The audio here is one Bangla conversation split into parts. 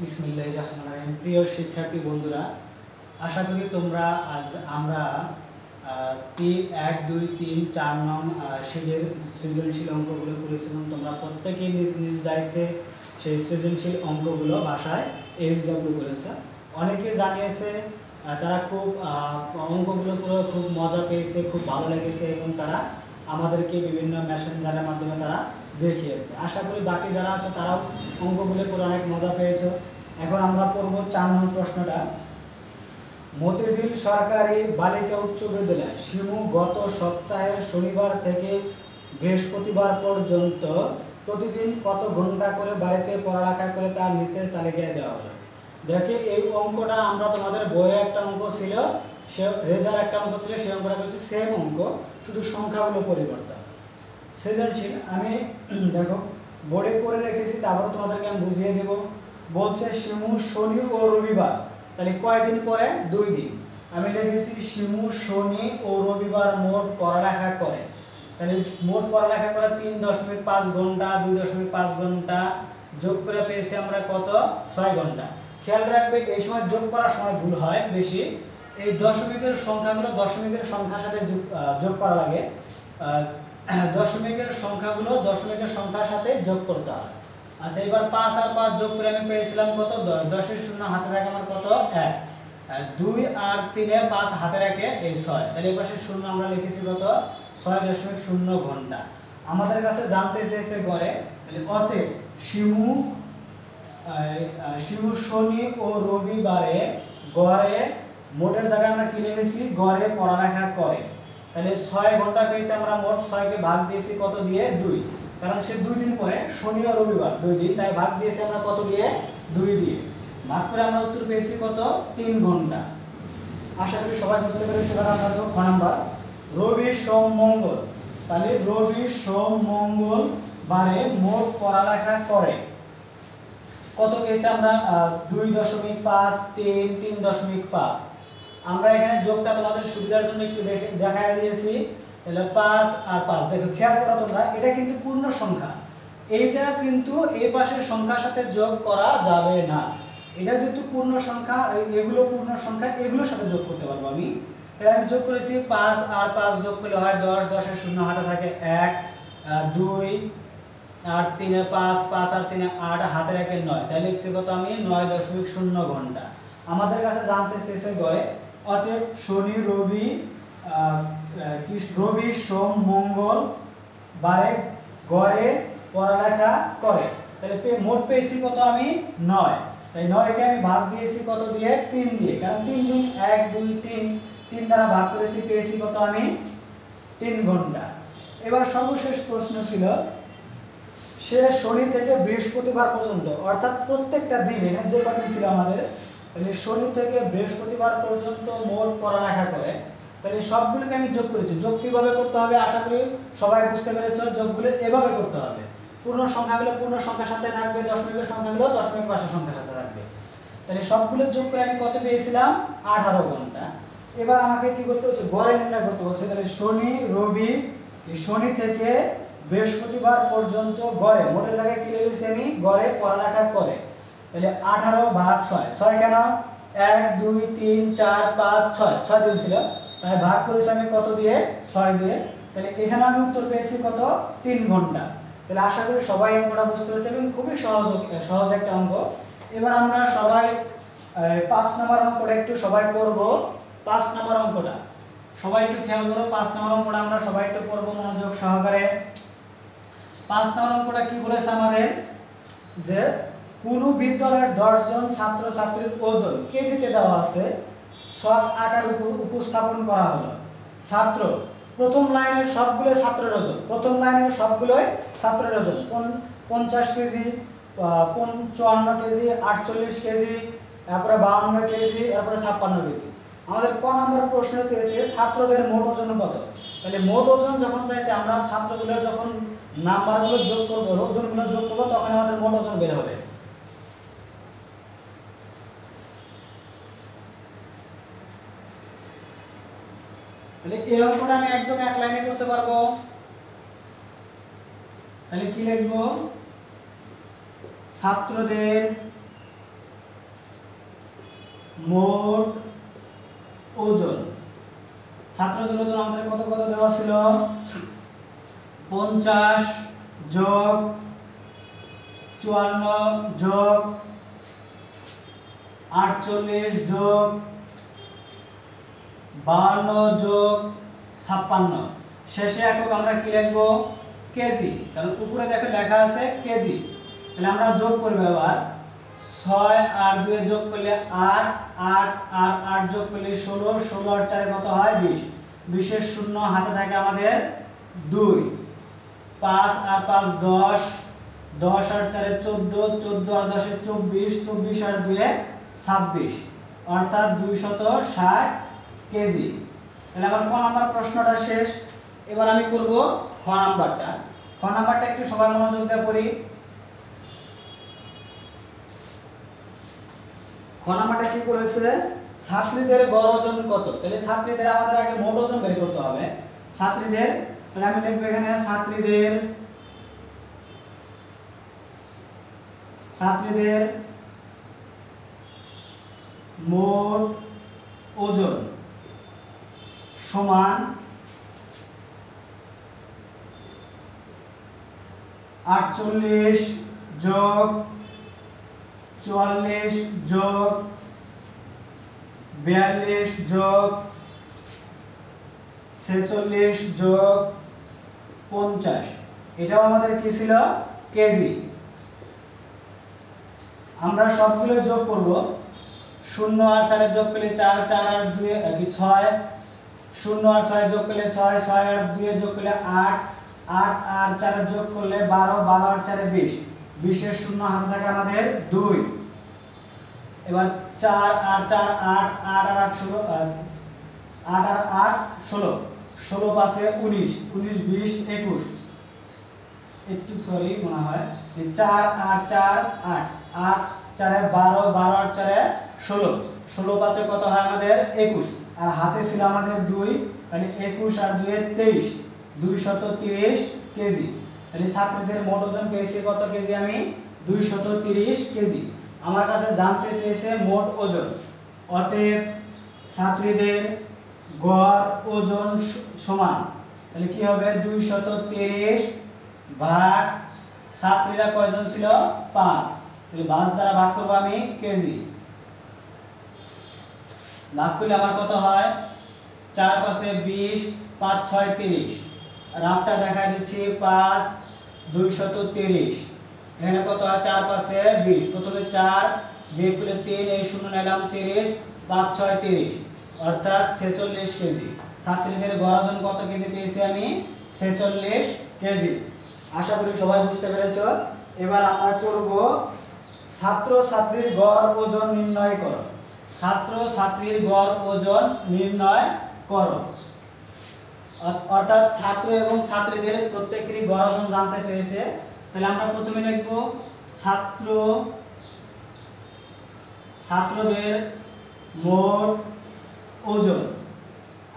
বিসমিল্লাহির রহমানির রহিম। প্রিয় শিক্ষার্থী বন্ধুরা, আশা করি তোমরা আজ আমরা 1, 2, 3, 4 নং শিটের সৃজনশীল অঙ্কগুলো করেছিলাম। তোমরা প্রত্যেকেই নিজ নিজ দায়িত্বে সেই সৃজনশীল অঙ্কগুলো ভাষায় এইচডব্লিউ করেছে। অনেকে জানিয়েছে তারা খুব অঙ্কগুলো পুরো খুব মজা পেয়েছে, খুব ভালো লেগেছে এবং তারা আমাদেরকে বিভিন্ন মেসেঞ্জারের মাধ্যমে তারা দেখিয়েছে। আশা করি বাকি যারা আছে তারাও অঙ্কগুলো করে অনেক মজা পেয়েছো। এখন আমরা পড়ব 4 নং প্রশ্নটা। মতিঝিল সরকারি বালিকা উচ্চ বিদ্যালয় শিমু গত সপ্তাহের শনিবার থেকে বৃহস্পতিবার পর্যন্ত প্রতিদিন কত ঘন্টা করে বাড়িতে পড়ালেখা করে তার নিচের তালিকায় দেওয়া হলো। দেখে এই অঙ্কটা আমরা তোমাদের বইয়ে একটা অঙ্ক ছিল, সে রেজার একটা অঙ্ক ছিল, সেই অঙ্কটা করছি সেম অঙ্ক, শুধু সংখ্যাগুলো পরিবর্তন। সৃজনশীল আমি দেখো বোর্ডে করে রেখেছি, তারপরে তোমাদেরকে আমি বুঝিয়ে দেব। বলছে শিমু শনি ও রবিবার, তাহলে কয়দিন পরে? 2 দিন। আমি লিখেছি শিমু শনি ও রবিবার মোট পড়ালেখা করে, তাহলে মোট পড়ালেখা করে 3.5 ঘন্টা, 2.5 ঘন্টা যোগ করে পেয়েছি আমরা কত? 6 ঘন্টা। খেয়াল রাখবে এই সময় যোগ করার সময় ভুল হয় বেশি। এই দশমিকের সংখ্যাগুলো দশমিকের সংখ্যার সাথে যোগ করা লাগে। দশমিকের সংখ্যাগুলো দশমিকের সংখ্যার সাথে যোগ করতে হয়। আচ্ছা, এবার 5 আর 5 যোগ করে আমি পেয়েছিলাম কত? 10 এর শূন্য হাতে রাখে আমার কত? 1। 2 আর 3 এ 5 হাতে রাখে এই 6, তাহলে এই পাশে শূন্য আমরা লিখেছি কত? 6.0 ঘন্টা। আমাদের কাছে জানতে চেয়েছে গড়ে, তাহলে অতএব শিমু শনি ও রবিবারে গড়ে মোটের জায়গায় আমরা কি লিখেছি? গড়ে পড়ালেখা করে, তাহলে 6 ঘন্টা পেয়েছি আমরা মোট। 6 কে ভাগ দিয়েছি কত দিয়ে? 2, কারণ সে 2 দিন পরে শনি ও রবিবার 2 দিন, তাই ভাগ দিয়েছি আমরা কত দিয়ে? 2 দিয়ে। ভাগ করে আমরা উত্তর পেয়েছি কত? 3 ঘন্টা। আশা করি সবাই বুঝতে পেরেছি। এবার আমরা দেখো খ নাম্বার, রবি সোম মঙ্গল, তাহলে রবি সোম মঙ্গল বারে মোট পড়ালেখা করে কত পেয়েছি আমরা? 2.5, 3, 3.5। আমরা এখানে যোগটা তোমাদের সুবিধার জন্য একটু দেখায় দিয়েছি, তাহলে 5 আর 5। দেখো খেয়াল করো তোমরা, এটা কিন্তু পূর্ণ সংখ্যা, এইটা কিন্তু এই পাশের সংখ্যার সাথে যোগ করা যাবে না। এটা যেহেতু পূর্ণ সংখ্যা, এগুলো পূর্ণ সংখ্যা, এগুলোর সাথে যোগ করতে পারবো আমি। তাই আমি যোগ করেছি 5 আর 5 যোগ করলে হয় 10, 10 এর শূন্য হাতে থাকে 1, 2 আর 3 এ 5, 5 আর 3 এ 8 হাতে রাখে 9, তাই লিখছি কত আমি? 9.0 ঘন্টা। আমাদের কাছে জানতে চেয়েছে গড়ে, অতএব শনি রবি রবি সোম মঙ্গল বারে গড়ে পড়ালেখা করে, তাহলে মোট পেয়েছি কত আমি? 9। তাই 9 কে আমি ভাগ দিয়েছি কত দিয়ে? 3 দিয়ে, কারণ 3 দিন 1, 2, 3, 3 দ্বারা ভাগ করেছি, পেয়েছি কত আমি? 3 ঘন্টা। এবার সর্বশেষ প্রশ্ন ছিল, সে শনি থেকে বৃহস্পতিবার পর্যন্ত, অর্থাৎ প্রত্যেকটা দিন, এখানে যে কদিন ছিল আমাদের, তাহলে শনি থেকে বৃহস্পতিবার পর্যন্ত মোট পড়ালেখা করে, তাহলে সবগুলোকে আমি যোগ করেছি। যোগ কিভাবে করতে হবে আশা করি সবাই বুঝতে পেরেছো। যোগগুলো এভাবে করতে হবে, পূর্ণ সংখ্যাগুলো পূর্ণ সংখ্যার সাথে থাকবে, দশমিকের সংখ্যাগুলো দশমিক পাশের সংখ্যার সাথে থাকবে। তাহলে সবগুলো যোগ করে আমি কত পেয়েছিলাম? 18 ঘন্টা। এবার আমাকে কি করতে হচ্ছে? গড়ে নির্ণয় করতে হচ্ছে। তাহলে শনি রবি, শনি থেকে বৃহস্পতিবার পর্যন্ত গড়ে, মোটের জায়গায় কি লিখেছি আমি? গড়ে পড়ালেখা করে, তাহলে 18 ভাগ 6। 6 কেন? 1, 2, 3, 4, 5, 6, 6 দিন ছিল, তাই ভাগ করেছি আমি কত দিয়ে? 6 দিয়ে। তাহলে এখানে আমি উত্তর পেয়েছি কত? 3 ঘন্টা। তাহলে আশা করি সবাই অঙ্কটা বুঝতে পেরেছে এবং খুবই সহজ একটা অঙ্ক। এবার আমরা সবাই 5 নম্বর অঙ্কটা একটু সবাই পড়ব। 5 নম্বর অঙ্কটা সবাই একটু খেয়াল করো। 5 নম্বর অঙ্কটা আমরা সবাই একটু পড়ব মনোযোগ সহকারে। 5 নম্বর অঙ্কটা কি বলেছে আমাদের? যে কোন বিদ্যালয়ের 10 জন ছাত্র ছাত্রীর ওজন কেজিতে দেওয়া আছে, ছক আকার উপস্থাপন করা হলো। ছাত্র, প্রথম লাইনের সবগুলো ছাত্রের ওজন, প্রথম লাইনের সবগুলোই ছাত্রের ওজন 50 কেজি, 54 কেজি, 48 কেজি, তারপরে 52 কেজি, তারপরে 56 কেজি। আমাদের ক নম্বর প্রশ্ন চেয়েছে ছাত্রদের মোট ওজন কত। তাহলে মোট ওজন যখন চাইছে, আমরা ছাত্রগুলোর যখন নাম্বারগুলো যোগ করব, ওজনগুলো যোগ করব, তখন আমাদের মোট ওজন বের হবে। তাহলে এই অঙ্কটা আমি একদম এক লাইনে করতে পারবো। তাহলে কি লিখবো? ছাত্রদের মোট ওজন। ছাত্রদের ওজন আমাদের কত কত দেওয়া ছিল 50 যোগ 54 যোগ 48 যোগ 52 যোগ 56। শেষে একক আমরা কি লিখবো কেজি, কারণ উপরে দেখো লেখা আছে কেজি। তাহলে আমরা যোগ করব এবার 6 আর 2 যোগ করলে 8, 8 আর 8 যোগ করলে 16, 16 আর 4 কত হয় 20, 20 এর শূন্য হাতে থাকে আমাদের 2, 5 আর 5 10, 10 আর 4 14, 14 আর 10 24, 24 আর 2 26, অর্থাৎ 260 কেজি। তাহলে আমার ক নাম্বার প্রশ্নটা শেষ। এবার আমি করব খ নাম্বারটা। খ নাম্বারটা একটু সবাই মনোযোগ দিয়ে পড়ি। খ নাম্বারটা কি বলেছে, ছাত্রীদের গড় ওজন কত। তাহলে ছাত্রীদের আমাদের আগে মোট ওজন বের করতে হবে। ছাত্রীদের, তাহলে আমি লিখব এখানে ছাত্রীদের মোট ওজন সমান 48 যোগ 44 যোগ 42 যোগ 46 যোগ 50। এটাও আমাদের কি ছিল কেজি। আমরা সবগুলো যোগ করব। 0 আর 4 যোগ করলে 4, 4 আর 2 কি 6, 0 আর 6 যোগ করলে 6, 6 আর 2 যোগ করলে 8, 8 আর 4 যোগ করলে 12, 12 আর 4 20, 20 এর শূন্য হাতে থাকে আমাদের 2। এবার 4 আর 4 8, 8 আর 8 16, 8 আর 8 16, 16 পাশে 19, 19 20 21, একটু সরি মনে হয় 4 আর 4 8, 8 4 12, 12 আর 4 16, 16 পাশে কত হয় আমাদের 21, আর হাতে ছিল আমাদের 2, তাহলে 21 আর 2 23, 230 কেজি। তাহলে ছাত্রীদের মোট ওজন পেয়েছি কত কেজি আমি 230 কেজি। আমার কাছে জানতে চেয়েছে মোট ওজন, অতএব ছাত্রীদের গড় ওজন সমান, তাহলে কি হবে 230 ভাগ ছাত্রীরা কয়জন ছিল 5, তাহলে 5 দ্বারা ভাগ করব আমি কেজি। ভাগ করলে আমার কত হয় 4 পাশে 20, 5 6 30, রাফটা দেখা দিচ্ছি 5 230, এখানে কত হয় 4 পাশে 20, প্রথমে 4 বিয়োগ করলে 3, এই শূন্য নিলাম 30, 5 6 30, অর্থাৎ 46 কেজি। ছাত্রীদের গড় ওজন কত কেজি পেয়েছি আমি 46 কেজি। আশা করি সবাই বুঝতে পেরেছো। এবার আমরা করব ছাত্র ছাত্রীর গড় ওজন নির্ণয় করো। ছাত্র ছাত্রীর গড় ওজন নির্ণয় করো, অর্থাৎ ছাত্র এবং ছাত্রীদের প্রত্যেকেরই গড় ওজন জানতে চেয়েছে। তাহলে আমরা প্রথমে লিখব ছাত্রদের মোট ওজন।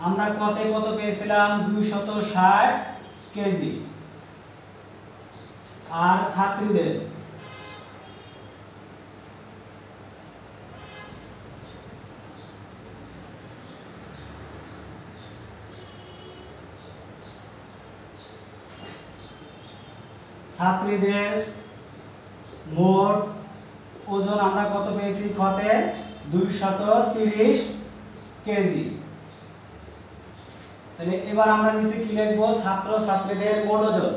আমরা কত পেয়েছিলাম 260 কেজি। আর ছাত্রীদের মোট ওজন আমরা কত পেয়েছি খতে 230 কেজি। তাহলে এবার আমরা নিচে কি লিখব ছাত্র ছাত্রীদের মোট ওজন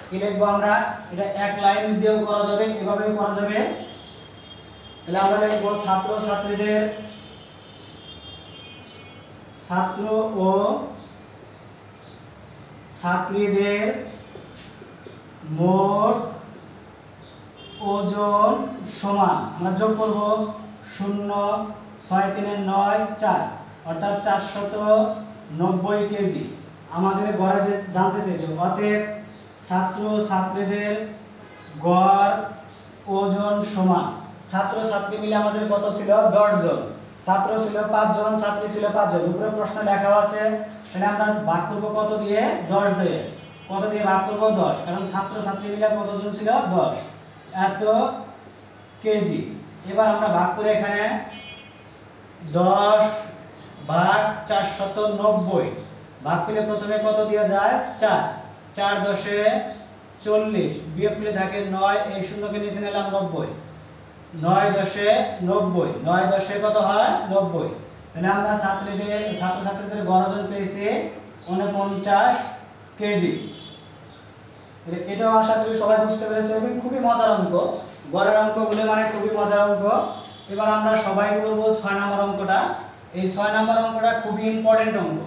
কি লিখব আমরা, এটা এক লাইন দিয়েও করা যাবে, এভাবেও করা যাবে। তাহলে আমরা লিখব ছাত্র ও ছাত্রীদের মোট ওজন সমান, আমরা যোগ করব 0 6 3 9 4, অর্থাৎ 490 কেজি। আমাদের গড় যে জানতে চাইছো, অতএব ছাত্র ছাত্রীদের গড় ওজন সমান। ছাত্র ছাত্রী মিলে আমাদের কত ছিল 10 জন, ছাত্র ছিল 5 জন, ছাত্রী ছিল 5 জন, উপরে প্রশ্ন লেখা আছে। তাহলে আমরা ভাগ করব কত দিয়ে 10 দিয়ে, কত দিয়ে ভাগ করব 10, কারণ ছাত্র ছাত্রী মিলে কতজন ছিল 10, এত কেজি। এবার আমরা ভাগ করে এখানে 10 ভাগ 490 ভাগ পেলে প্রথমে কত দেওয়া যায় 4 4 10 40 বিয়োগ পেলে থাকে 9 এই শূন্যকে নিচে নিলাম 90 9 10 90 9 10 কত হয় 90 তাহলে আমরা ছাত্রছাত্রীদের গড় ওজন পেয়েছি 49 কেজি। এটাও আশা করি সবাই বুঝতে পেরেছে এবং খুবই মজার অঙ্ক, গড়ের অঙ্কগুলো মানে খুবই মজার অঙ্ক। এবার আমরা সবাই করব 6 নম্বর অঙ্কটা। এই 6 নম্বর অঙ্কটা খুবই ইম্পর্টেন্ট অঙ্ক,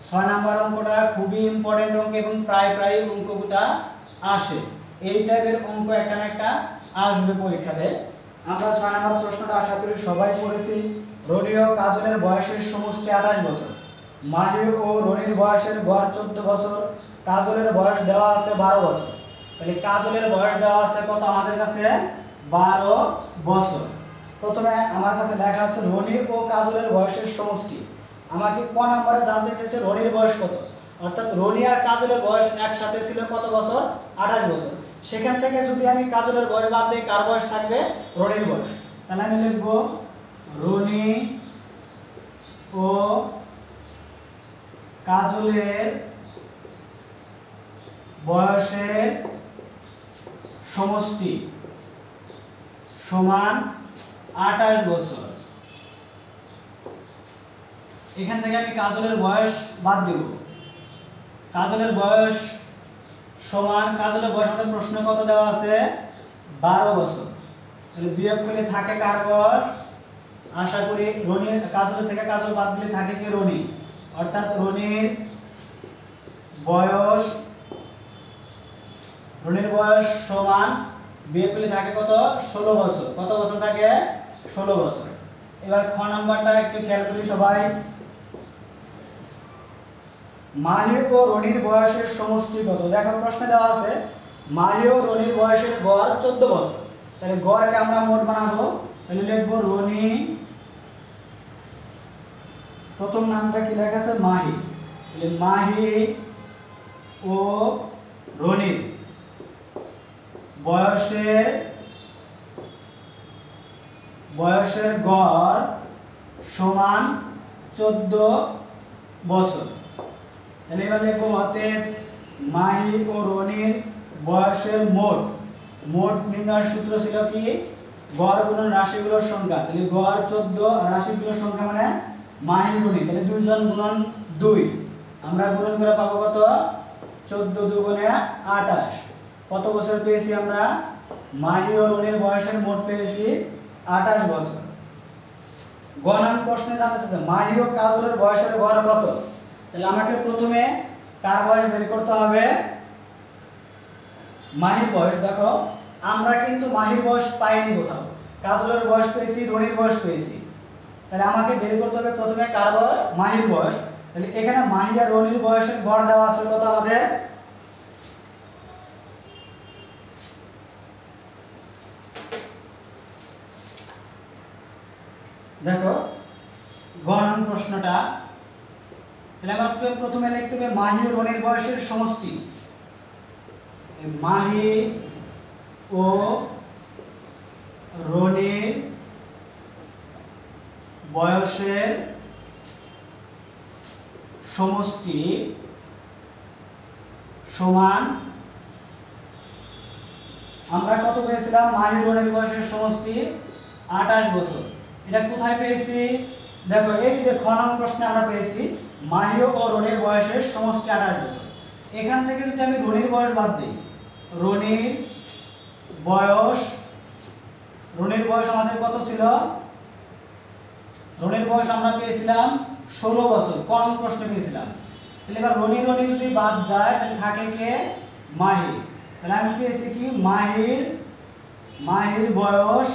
6 নম্বর অঙ্কটা খুবই ইম্পর্টেন্ট অঙ্ক এবং প্রায় অঙ্কটা আসে, এই টাইপের অঙ্ক একটা না একটা আসবে পরীক্ষাতে। আমরা 6 নম্বর প্রশ্নটা আশা করি সবাই পড়েছি। রনি ও কাজলের বয়সের সমষ্টি 28 বছর, মাহি ও রনির বয়সের গড় 14 বছর, কাজলের বয়স দেওয়া আছে 12 বছর। তাহলে কাজলের বয়স দেওয়া আছে কত আমাদের কাছে 12 বছর। প্রথমে আমার কাছে লেখা আছে রনি ও কাজলের বয়সের সমষ্টি। আমাকে ক নম্বরে জানতে চেয়েছে রনির বয়স কত, অর্থাৎ রনি আর কাজলের বয়স একসাথে ছিল কত বছর 28 বছর। সেখান থেকে যদি আমি কাজলের বয়স বাদ দিই কার বয়স থাকবে রনির বয়স। তাহলে আমি লিখব রনি ও কাজলের বয়সের সমষ্টি সমান 28 বছর। এখান থেকে আমি কাজলের বয়স বাদ দেব, কাজলের বয়স সমান, কাজলের বয়স আমাদের প্রশ্ন কত দেওয়া আছে 12 বছর। তাহলে বিয়োগ করলে থাকে কার বয়স, আশা করি রনির, কাজলের থেকে কাজল বাদ দিলে থাকে কি রনি, অর্থাৎ রনির বয়স সমান বিয়োগ করলে থাকে কত 16 বছর। কত বছর থাকে 16 বছর। এবার খ নাম্বারটা একটু খেয়াল করি সবাই। মাহি ও রনির বয়সের সমষ্টি কত, দেখো প্রশ্নে দেওয়া আছে মাহি ও রনির বয়সের গড় 14 বছর। তাহলে গড়কে আমরা মোট বানাবো, তাহলে লিখব রনি, প্রথম নামটা কি লেখা আছে মাহি, তাহলে মাহি ও রনির বয়সের গড় সমান 14 বছর। তাহলে এবার লিখবো অতএব মাহি ও রনির বয়সের মোট নির্ণয়ের সূত্র ছিল কি গড় গুণন রাশিগুলোর সংখ্যা। তাহলে গড় 14 আর রাশিগুলোর সংখ্যা মানে মাহি রনি, তাহলে 2 জন গুণন 2, আমরা গুণন করে পাবো কত 14 দুগুণে 28। কত বছর পেয়েছি আমরা মাহি ও রনির বয়সের মোট পেয়েছি 28 বছর। গ নাম প্রশ্নে জানতে চাইছে মাহি ও কাজলের বয়সের গড় কত। তাহলে আমাকে প্রথমে কার বয়স বের করতে হবে, মাহির বয়স। দেখো আমরা কিন্তু মাহির বয়স পাইনি কোথাও, কাজলের বয়স পেয়েছি, রনির বয়স পেয়েছি। তাহলে আমাকে বের করতে হবে প্রথমে কার বয়স, মাহির বয়স। তাহলে এখানে মাহি আর রনির বয়সের গড় দেওয়া আছে কত আমাদের, দেখো গ নাম প্রশ্নটা। তাহলে আমরা প্রথমে লিখতে হবে মাহি ও রনির বয়সের সমষ্টি, মাহি ও রনির বয়সের সমষ্টি সমান, আমরা কত পেয়েছিলাম মাহি ও রনির বয়সের সমষ্টি 28 বছর। এটা কোথায় পেয়েছি, দেখো এই যে খ নং প্রশ্নে আমরা পেয়েছি মাহি ও রনির বয়সের সমষ্টি 28 বছর। এখান থেকে যদি আমি রনির বয়স বাদ দিই, রনির বয়স আমাদের কত ছিল, রনির বয়স আমরা পেয়েছিলাম 16 বছর, ক নং প্রশ্নে পেয়েছিলাম। তাহলে এবার রনি যদি বাদ যায় তাহলে থাকে কে মাহি। তাহলে আমি পেয়েছি কি মাহির বয়স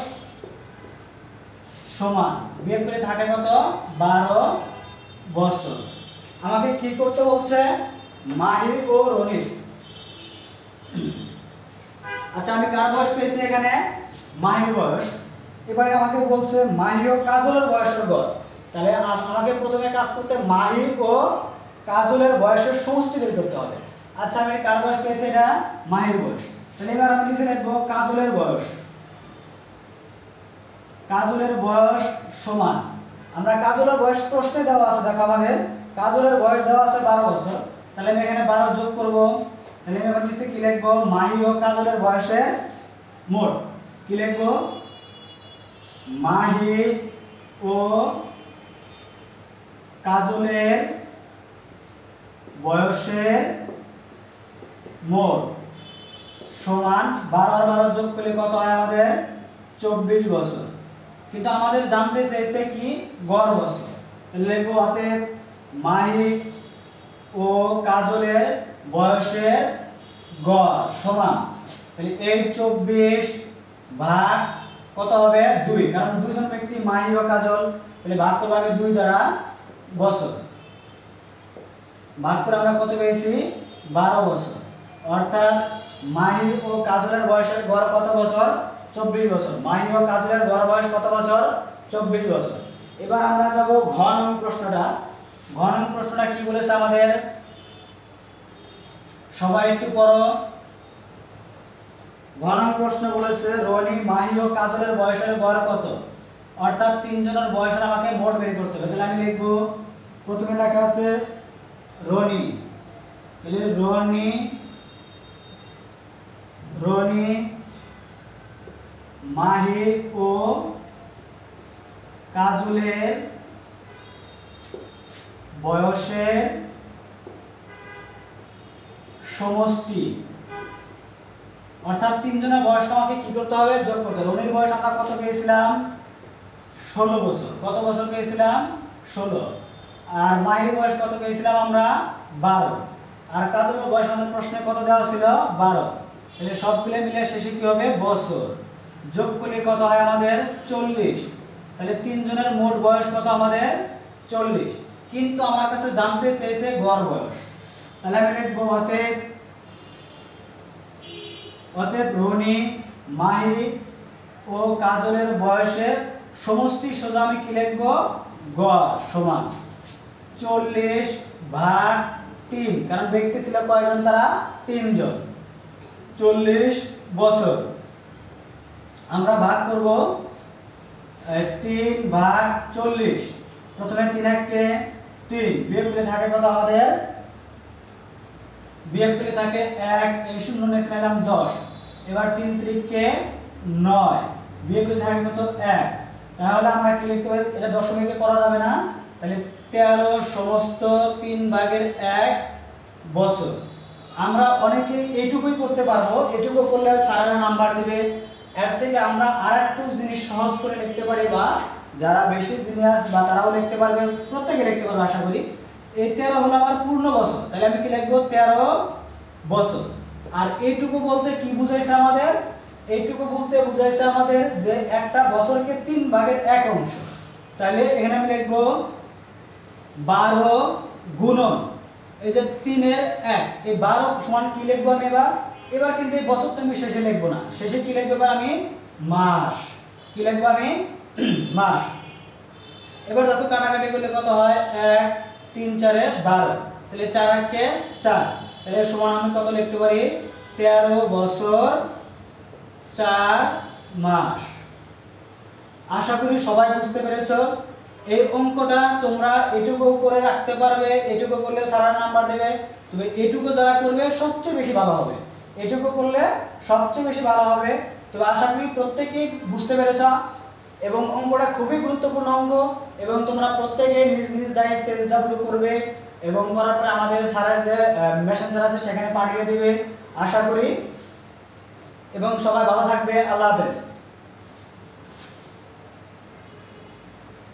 সমান বিয়োগ করে থাকে কত 12 বছর। আমাকে কি করতে বলছে মাহি ও রনির, আচ্ছা আমি কার বয়স পেয়েছি এখানে মাহির বয়স। এবার আমাকে বলছে মাহি ও কাজলের বয়সের গড়। তাহলে আমাকে প্রথমে কাজ করতে মাহি ও কাজলের বয়সের সমষ্টি বের করতে হবে। আচ্ছা আমি কার বয়স পেয়েছি, এটা মাহির বয়স। তাহলে এবার আমি লিখে রাখবো কাজলের বয়স সমান আমরা কাজলের বয়স প্রশ্নে দেওয়া আছে, দেখো আমাদের কাজলের বয়স দেওয়া আছে 12 বছর। তাহলে আমি এখানে 12 যোগ করব। তাহলে আমি এবার নিচে কি লিখব, মাহি ও কাজলের বয়সের মোট। কি লিখব, মাহি ও কাজলের বয়সের মোট সমান 12 আর 12 যোগ করলে কত হয় আমাদের 24 বছর। কিন্তু আমাদের জানতে চাইছে কি গড় বছর। তাহলে লিখবো অতএব মাহি ও কাজলের বয়সের গড় সমান, তাহলে এই 24 ভাগ কত হবে 2, কারণ দুজন ব্যক্তি মাহি ও কাজল, তাহলে ভাগ করব আগে 2 দ্বারা বছর। ভাগ করে আমরা কত পেয়েছি 12 বছর। অর্থাৎ মাহি ও কাজলের বয়সের গড় কত বছর 24 বছর। মাহি ও কাজলের গড় বয়স কত বছর 24 বছর। এবার আমরা যাব ঘ নং প্রশ্নটা। ঘ নং প্রশ্নটা কি বলেছে আমাদের, সবাই একটু পড়ো। ঘ নং প্রশ্ন বলেছে রনি, মাহি ও কাজলের বয়সের গড় কত, অর্থাৎ তিনজনের বয়সের আমাকে মোট বের করতে হবে। তাহলে আমি লিখব, প্রথমে লেখা আছে রনি, তাহলে রনি মাহি ও কাজলের বয়সের সমষ্টি, অর্থাৎ তিনজনের বয়সটা আমাকে কি করতে হবে যোগ করতে হবে। রনির বয়স আমরা কত পেয়েছিলাম 16 বছর। কত বছর পেয়েছিলাম 16। আর মাহির বয়স কত পেয়েছিলাম আমরা 12। আর কাজলের বয়স আমাদের প্রশ্নে কত দেওয়া ছিল 12। তাহলে সবগুলো মিলে শেষে কি হবে বছর, যোগ করলে কত হয় আমাদের 40। তাহলে তিনজনের মোট বয়স কত আমাদের 40। কিন্তু আমার কাছে জানতে চেয়েছে গড় বয়স। তাহলে আমি লিখব অতএব রনি, মাহি ও কাজলের বয়সের সমষ্টি সোজা আমি কি লিখব গড় সমান 40 ভাগ 3, কারণ ব্যক্তি ছিল কয়জন, তারা 3 জন। 40 বছর আমরা ভাগ করব 3 ভাগ 40। প্রথমে 3 কে 3, বিয়োগ করে থাকে কত আমাদের, বিয়োগ করে থাকে 1, এই শূন্য নিচে নিলাম 10। এবার 3 3 9, বিয়োগ করে থাকে কত 1। তাহলে আমরা কি লিখতে পারি, এটা দশমিকে করা যাবে না, তাহলে 13 সমস্ত 3 ভাগের 1 বছর। আমরা অনেকে এইটুকুই করতে পারবো, এটুকু করলে স্যারেরা নাম্বার দিবে। এর থেকে আমরা আরেকটু জিনিস সহজ করে লিখতে পারি, বা যারা বেশি জিনিয়াস বা তারাও লিখতে পারবে, প্রত্যেকে লিখতে পারবে আশা করি। এই 13 হলো আমার পূর্ণ বছর, তাহলে আমি কি লিখবো 13 বছর। আর এইটুকু বলতে কি বুঝাইছে আমাদের, এইটুকু বলতে বুঝাইছে আমাদের যে একটা বছরকে 3 ভাগের 1 অংশ। তাহলে এখানে আমি লিখবো 12 গুণন এই যে 3 এর 1, এই 12 সমান কি লিখবো আমি এবার কিন্তু এই বছরটা আমি শেষে লিখবো না, শেষে কি লিখবো এবার আমি মাস। কি লিখবো আমি মাস। এবার দেখো কাটাকাটি করলে কত হয় 1 3 4 12, তাহলে 4 কে 4, তাহলে সমান আমি কত লিখতে পারি 13 বছর 4 মাস। আশা করি সবাই বুঝতে পেরেছো। এই অঙ্কটা তোমরা এটুকু করে রাখতে পারবে, এটুকু করলে স্যার নাম্বার দেবে। তবে এটুকু যারা করবে সবচেয়ে বেশি ভালো হবে, এটুকু করলে সবচেয়ে বেশি ভালো হবে। তবে আশা করি প্রত্যেকেই বুঝতে পেরেছ, এবং অঙ্কটা খুবই গুরুত্বপূর্ণ অঙ্ক, এবং তোমরা প্রত্যেকে নিজ নিজ দায়িত্বে SW করবে, এবং করার পরে আমাদের স্যারের যে মেসেঞ্জার আছে সেখানে পাঠিয়ে দিবে আশা করি। এবং সবাই ভালো থাকবে, আল্লাহ হাফেজ।